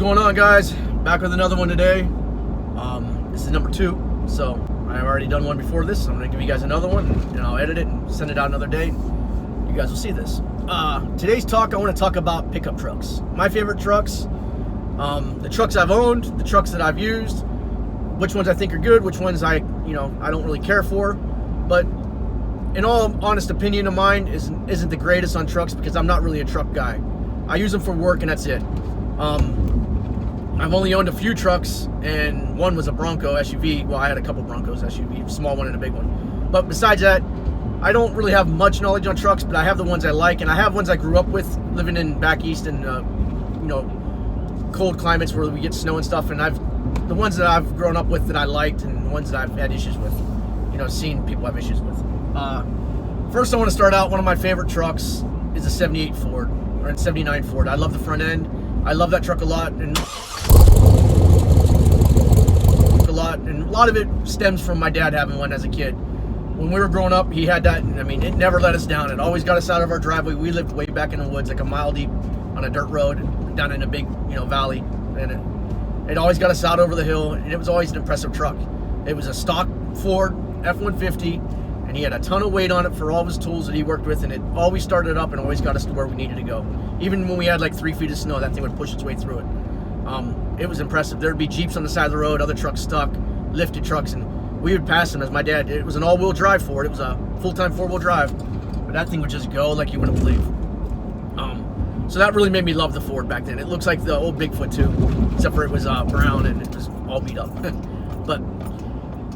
going on, guys? Back with another one today. This is number 2, so I've already done one before this. So I'm going to give you guys another one, and I'll edit it and send it out another day. You guys will see this. Today's talk, I want to talk about pickup trucks. My favorite trucks, the trucks I've owned, the trucks that I've used, which ones I think are good, which ones I don't really care for. But in all honest opinion of mine, isn't the greatest on trucks because I'm not really a truck guy. I use them for work and that's it. I've only owned a few trucks, and one was a Bronco SUV. Well, I had a couple Broncos SUV, a small one and a big one. But besides that, I don't really have much knowledge on trucks, but I have the ones I like, and I have ones I grew up with, living in back east and cold climates where we get snow and stuff. And the ones that I've grown up with that I liked, and the ones that I've had issues with, seen people have issues with. First, I want to start out. One of my favorite trucks is a '78 Ford or a '79 Ford. I love the front end. I love that truck a lot, and a lot of it stems from my dad having one as a kid. When we were growing up, he had that, and it never let us down. It always got us out of our driveway. We lived way back in the woods, like a mile deep on a dirt road down in a big, valley, and it always got us out over the hill, and it was always an impressive truck. It was a stock Ford F-150, and he had a ton of weight on it for all of his tools that he worked with, and it always started up and always got us to where we needed to go. Even when we had like 3 feet of snow, that thing would push its way through it. It was impressive. There'd be Jeeps on the side of the road, other trucks stuck, lifted trucks, and we would pass them as my dad. It was an all-wheel drive Ford. It was a full-time 4-wheel drive, but that thing would just go like you wouldn't believe. So that really made me love the Ford back then. It looks like the old Bigfoot too, except for it was brown and it was all beat up. But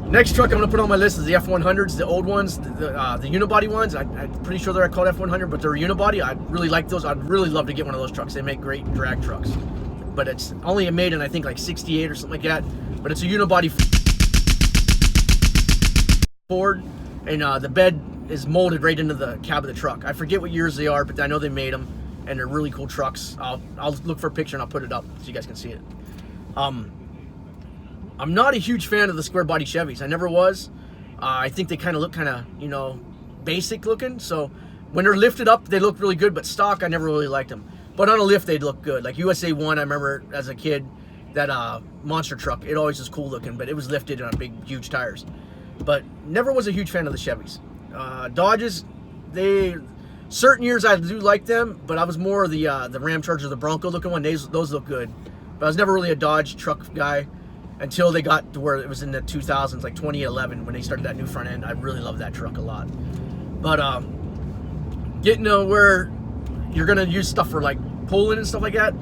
next truck I'm going to put on my list is the F-100s, the old ones, the unibody ones. I'm pretty sure they're called F-100, but they're unibody. I really like those. I'd really love to get one of those trucks. They make great drag trucks. But it's only made in, I think, like 68 or something like that. But it's a unibody Ford, and the bed is molded right into the cab of the truck. I forget what years they are, but I know they made them, and they're really cool trucks. I'll look for a picture and I'll put it up so you guys can see it. I'm not a huge fan of the square body Chevys. I never was. I think they kind of look basic looking. So when they're lifted up, they look really good, but stock, I never really liked them. But on a lift, they'd look good. Like USA 1, I remember as a kid, that monster truck, it always was cool looking, but it was lifted on big, huge tires. But never was a huge fan of the Chevys. Dodges, certain years I do like them, but I was more of the Ram Charger, the Bronco looking one. Those look good. But I was never really a Dodge truck guy until they got to where it was in the 2000s, like 2011, when they started that new front end. I really love that truck a lot. But getting to where you're going to use stuff for like pulling and stuff like that,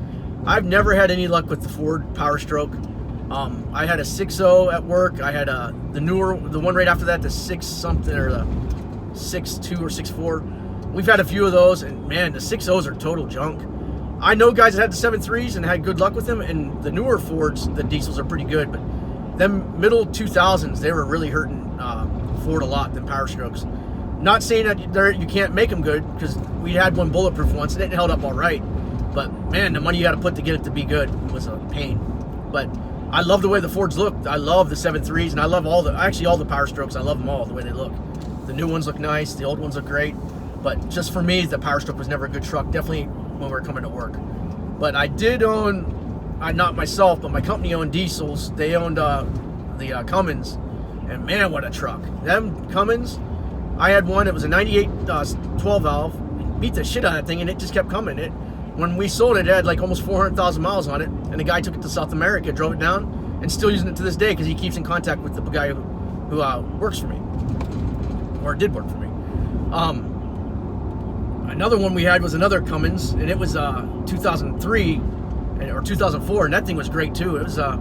I've never had any luck with the Ford Power Stroke. I had a 6.0 at work. I had the one right after that, the 6 something, or the 6.2 or 6.4. We've had a few of those, and man, the 6.0s are total junk. I know guys that had the 7.3s and had good luck with them, and the newer Fords, the diesels are pretty good, but them middle 2000s, they were really hurting Ford a lot, them Power Strokes. Not saying that you can't make them good, because we had one bulletproof once, and it held up all right. But man, the money you got to put to get it to be good was a pain. But I love the way the Fords look. I love the 7.3s, and I love all the Power Strokes. I love them all, the way they look. The new ones look nice, the old ones look great. But just for me, the Power Stroke was never a good truck, definitely when we were coming to work. But I did own, not myself, but my company owned diesels. They owned the Cummins, and man, what a truck. Them Cummins, I had one, it was a 98 12 valve, beat the shit out of that thing, and it just kept coming. When we sold it, it had like almost 400,000 miles on it, and the guy took it to South America, drove it down, and still using it to this day because he keeps in contact with the guy who works for me, or did work for me. Another one we had was another Cummins, and it was 2003 or 2004, and that thing was great too. It was a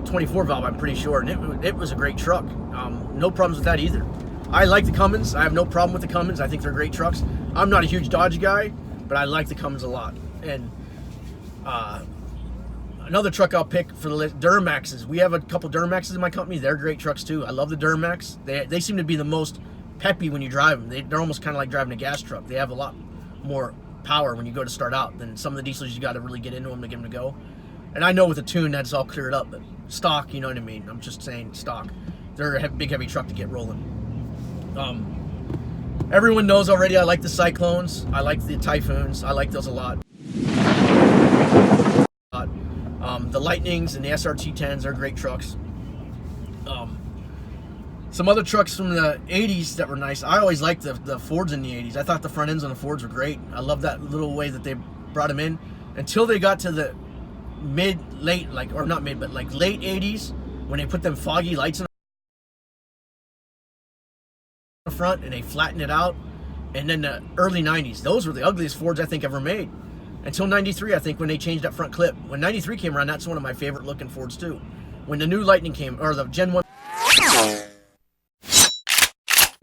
24 valve, I'm pretty sure, and it was a great truck. No problems with that either. I like the Cummins. I have no problem with the Cummins. I think they're great trucks. I'm not a huge Dodge guy, but I like the Cummins a lot. And another truck I'll pick for the list, Duramaxes. We have a couple Duramaxes in my company. They're great trucks too. I love the Duramax. They seem to be the most peppy when you drive them. They're almost kind of like driving a gas truck. They have a lot more power when you go to start out than some of the diesels. You got to really get into them to get them to go. And I know with a tune that's all cleared up, but stock, you know what I mean? I'm just saying stock. They're a big, heavy truck to get rolling. Everyone knows already I like the Cyclones. I like the Typhoons. I like those a lot. The Lightnings and the SRT10s are great trucks. Some other trucks from the 80s that were nice. I always liked the Fords in the 80s. I thought the front ends on the Fords were great. I love that little way that they brought them in, until they got to the late 80s, when they put them foggy lights in the front and they flattened it out. And then the early 90s, those were the ugliest Fords I think ever made. Until 93, I think, when they changed that front clip. When 93 came around, that's one of my favorite looking Fords too. When the new Lightning came, or the Gen 1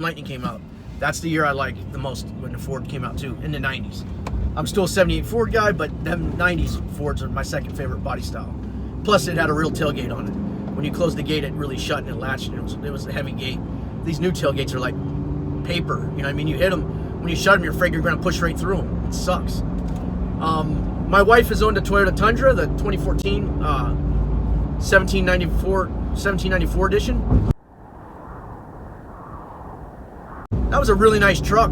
Lightning came out, that's the year I liked the most, when the Ford came out too, in the 90s. I'm still a 78 Ford guy, but them 90s Fords are my second favorite body style. Plus, it had a real tailgate on it. When you closed the gate, it really shut and it latched, and it was a heavy gate. These new tailgates are like paper, you know what I mean? You hit them, when you shut them, you're afraid you're going to push right through them. It sucks. My wife has owned a Toyota Tundra, the 2014 1794 edition. That was a really nice truck.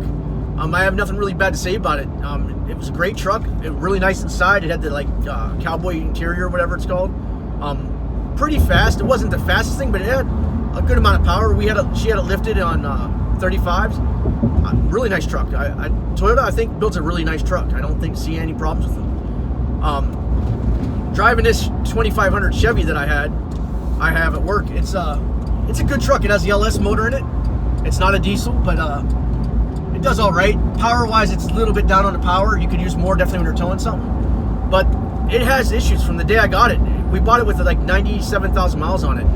I have nothing really bad to say about it. It was a great truck. It was really nice inside. It had the cowboy interior, whatever it's called. Pretty fast. It wasn't the fastest thing, but it had a good amount of power. She had it lifted on 35s. Really nice truck. Toyota, I think, builds a really nice truck. I don't see any problems with them. Driving this 2500 Chevy that I have at work, it's a good truck. It has the LS motor in it. It's not a diesel, but it does all right. Power-wise, it's a little bit down on the power. You could use more, definitely, when you're towing something. But it has issues from the day I got it. We bought it with like 97,000 miles on it.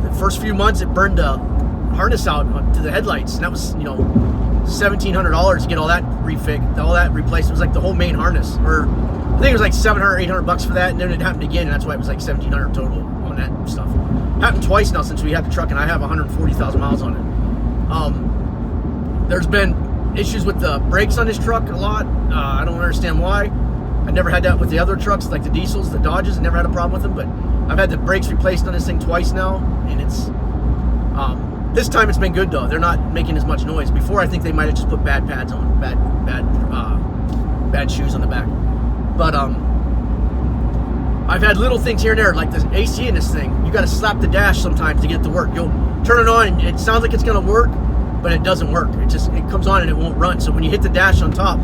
The first few months, it burned the harness out to the headlights, and that was, $1,700 to get all that refixed, all that replaced. It was like the whole main harness, or I think it was like $700, $800 for that, and then it happened again, and that's why it was like $1,700 total on that stuff. Happened twice now since we had the truck, and I have 140,000 miles on it. There's been issues with the brakes on this truck a lot. I don't understand why. I never had that with the other trucks, like the diesels, the Dodges. I never had a problem with them, but I've had the brakes replaced on this thing twice now, and it's this time it's been good though. They're not making as much noise. Before, I think they might have just put bad pads on, bad shoes on the back. But I've had little things here and there, like the AC in this thing. You got to slap the dash sometimes to get it to work. You'll turn it on, and it sounds like it's going to work, but it doesn't work. It comes on and it won't run. So when you hit the dash on top,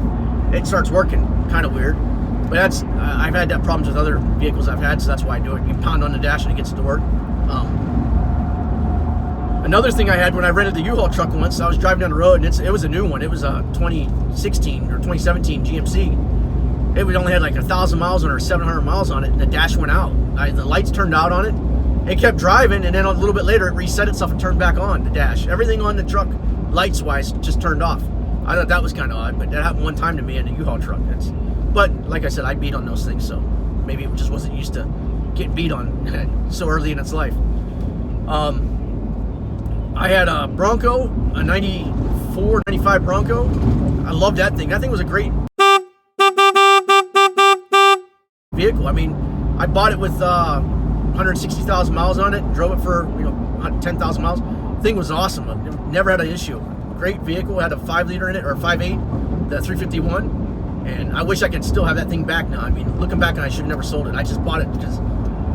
it starts working. Kind of weird. But I've had that problems with other vehicles I've had, so that's why I do it. You pound on the dash and it gets to work. Another thing I had when I rented the U-Haul truck once, I was driving down the road, and it was a new one. It was a 2016 or 2017 GMC. It only had like 1,000 miles on it or 700 miles on it, and the dash went out. The lights turned out on it. It kept driving, and then a little bit later, it reset itself and turned back on, the dash. Everything on the truck, lights-wise, just turned off. I thought that was kind of odd, but that happened one time to me in a U-Haul truck. But, like I said, I beat on those things, so maybe it just wasn't used to getting beat on so early in its life. I had a Bronco, a 94, 95 Bronco. I loved that thing. That thing was a great vehicle. I mean, I bought it with 160,000 miles on it, drove it for 10,000 miles. The thing was awesome. It never had an issue. Great vehicle. It had a 5-liter in it, or 5.8, the 351. And I wish I could still have that thing back now. I mean, looking back, I should have never sold it. I just bought it because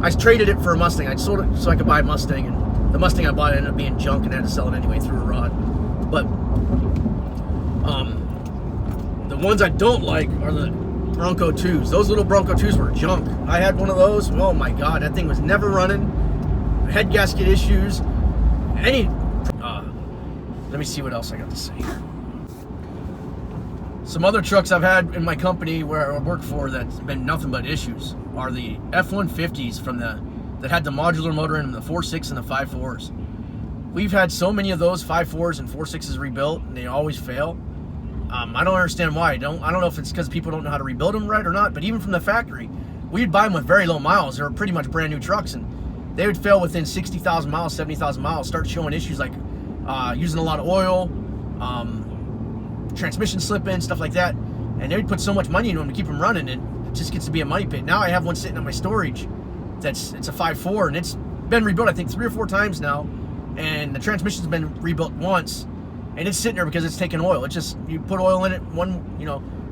I traded it for a Mustang. I sold it so I could buy a Mustang, and the Mustang I bought ended up being junk, and I had to sell it anyway through a rod. But the ones I don't like are the Bronco 2s. Those little Bronco 2s were junk. I had one of those. Oh my God, that thing was never running. Head gasket issues. Let me see what else I got to say here. Some other trucks I've had in my company where I work for that's been nothing but issues are the F-150s that had the modular motor in them, the 4.6 and the 5.4s. We've had so many of those 5.4s and 4.6s rebuilt, and they always fail. I don't understand why. I don't know if it's because people don't know how to rebuild them right or not, but even from the factory, we'd buy them with very low miles. They were pretty much brand new trucks, and they would fail within 60,000 miles, 70,000 miles, start showing issues like using a lot of oil, transmission slip-in, stuff like that. And they would put so much money into them to keep them running, and it just gets to be a money pit. Now I have one sitting on my storage it's a 5.4, and it's been rebuilt, I think, 3 or 4 times now, and the transmission's been rebuilt once, and it's sitting there because it's taking oil. It's just, you put oil in it,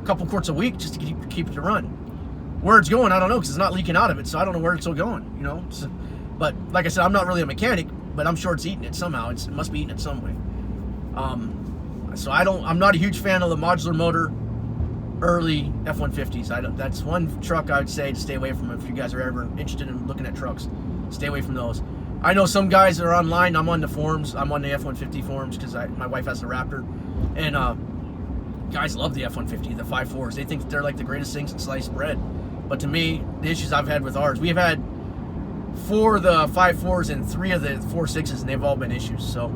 couple quarts a week just to keep it to run. Where it's going, I don't know, because it's not leaking out of it, so I don't know where it's still going, you know. So, but like I said, I'm not really a mechanic, but I'm sure it's eating it somehow. It must be eating it some way. So I'm not a huge fan of the modular motor early F-150s. That's one truck I would say to stay away from if you guys are ever interested in looking at trucks. Stay away from those. I know some guys that are online. I'm on the forums. I'm on the F-150 forums because my wife has a Raptor, and guys love the F-150, the 5.4s. They think they're like the greatest things in sliced bread. But to me, the issues I've had with ours, we've had 4 of the 5.4s and 3 of the 4.6s, and they've all been issues. So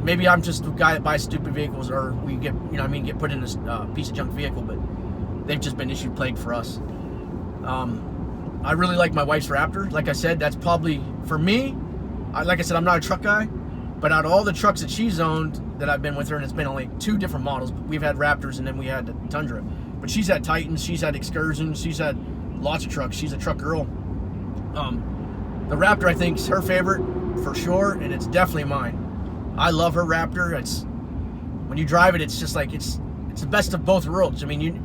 maybe I'm just the guy that buys stupid vehicles, or we get, get put in this piece of junk vehicle, but they've just been issue plagued for us. I really like my wife's Raptor. Like I said, that's probably, for me, like I said, I'm not a truck guy, but out of all the trucks that she's owned that I've been with her, and it's been only 2 different models, we've had Raptors and then we had the Tundra. But she's had Titans, she's had Excursions, she's had lots of trucks. She's a truck girl. The Raptor, I think, is her favorite for sure, and it's definitely mine. I love her Raptor. When you drive it, it's just like it's the best of both worlds. I mean,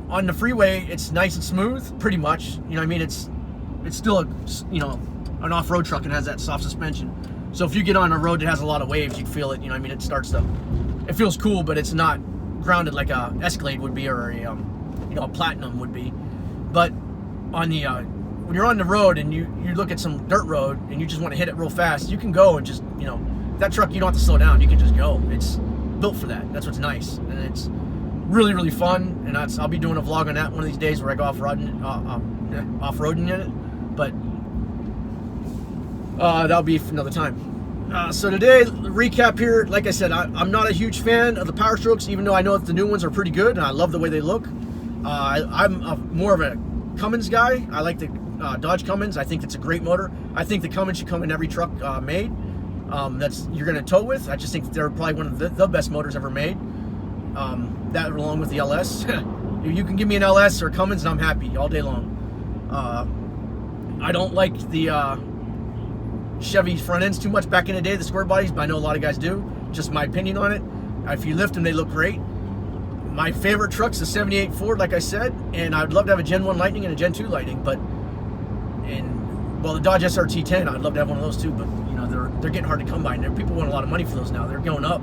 on the freeway, it's nice and smooth, pretty much. You know what I mean? It's still an off-road truck and has that soft suspension. So if you get on a road that has a lot of waves, you feel it. You know what I mean? It feels cool, but it's not grounded like a Escalade would be, or a Platinum would be. But on the when you're on the road and you look at some dirt road and you just want to hit it real fast, you can go and just, that truck, you don't have to slow down. You can just go. It's built for that. That's what's nice, and it's really, really fun. And I'll be doing a vlog on that one of these days where I go off-roading in it. But that'll be for another time. So today, recap here. Like I said, I'm not a huge fan of the Power Strokes, even though I know that the new ones are pretty good and I love the way they look. I'm more of a Cummins guy. I like the Dodge Cummins. I think it's a great motor. I think the Cummins should come in every truck made that's you're going to tow with. I just think that they're probably one of the best motors ever made. That along with the LS. You can give me an LS or a Cummins and I'm happy all day long. I don't like the Chevy front ends too much back in the day, the square bodies, but I know a lot of guys do. Just my opinion on it. If you lift them, they look great. My favorite truck's the 78 Ford, like I said, and I'd love to have a Gen 1 Lightning and a Gen 2 Lightning, the Dodge SRT10, I'd love to have one of those too, but they're getting hard to come by, and people want a lot of money for those now. They're going up.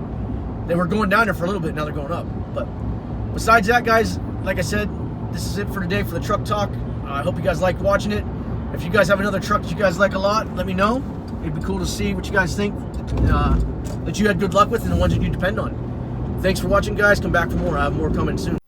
They were going down there for a little bit, now they're going up. But besides that, guys, like I said, this is it for today for the truck talk. I hope you guys liked watching it. If you guys have another truck that you guys like a lot, let me know. It'd be cool to see what you guys think that you had good luck with and the ones that you depend on. Thanks for watching, guys. Come back for more. I have more coming soon.